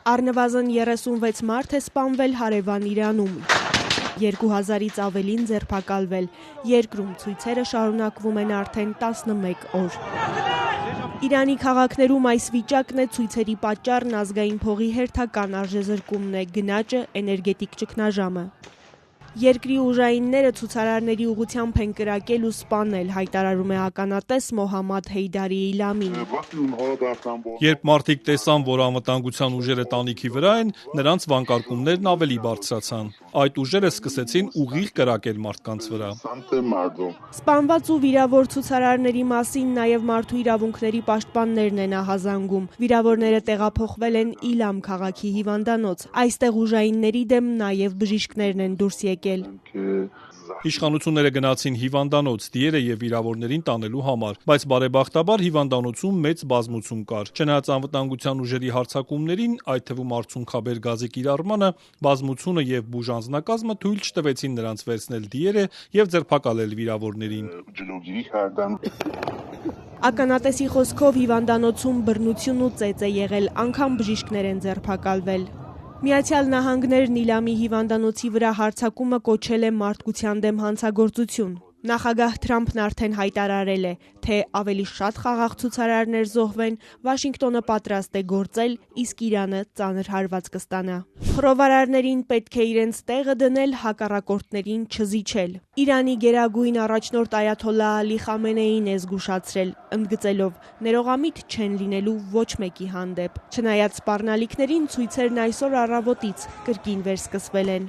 Առնվազն 36 մարդ է սպանվել հարևան Իրանում, 2000-ից ավելին ձերբակալվել, երկրում ցույցերը շարունակվում են արդեն 11 օր։ Իրանի քաղաքներում այս վիճակն է ցույցերի պատճառն ազգային փողի հերթական արժեզրկումն է, գնաճը, էներգետիկ ճգնաժամը։ Երկրի ուժայինները ցուցարարների ուղղությամբ են կրակել ու սպանել, հայտարարում է ականատես Մոհամմադ Հեյդարի Իլամին։ Երբ մարդիկ տեսան, որ անվտանգության ուժերը տանիքի վրա են, նրանց վանկարկումներն ավելի բարձրացան։ Այդ ուժերը սկսեցին ուղիղ կրակել մարդկանց վրա։ Սպանված ու վիրավոր ցուցարարների մասին նաև մարդու իրավունքների պաշտպաններն են ահազանգում։ Վիրավորները տեղափոխվել են Իլամ քաղաքի հիվանդանոց։ Այստեղ ուժայինների դեմ նաև բժիշկներն են դուրս եկել։ Իշխանությունները գնացին հիվանդանոց դիերը եւ վիրավորներին տանելու համար, բայց բարեբախտաբար հիվանդանոցում մեծ բազմություն կար։ Չնայած անվտանգության ուժերի հարձակումներին, այդ թվում արցունքաբեր գազի կիրառմանը, բազմությունը եւ բուժանձնակազմը թույլ չտվեցին նրանց վերցնել դիերը եւ ձերբակալել վիրավորներին։ Ականատեսի խոսքով հիվանդանոցում բռնություն ու ծեծ է եղել, անգամ բժիշկներ են ձերբակալվել։ Միացյալ Նահանգներն Իլամի հիվանդանոցի վրա հարձակումը կոչել է մարդկության դեմ հանցագործություն։ Նախագահ Թրամփն արդեն հայտարարել է, թե ավելի շատ խաղաղ ցուցարարներ զոհվեն, Վաշինգտոնը պատրաստ է գործել, իսկ Իրանը ծանր հարված կստանա։ Խռովարարներին պետք է իրենց տեղը դնել, հակառակորդներին չզիջել։ Իրանի գերագույն առաջնորդ Այաթոլլահ Ալի Խամենեին է զգուշացրել, ընդգծելով, ներողամիտ չեն լինելու ոչ մեկի հանդեպ։ Չնայած սպառնալիքներին, ցույցերն այսօր առավոտից կրկին վերսկսվել են։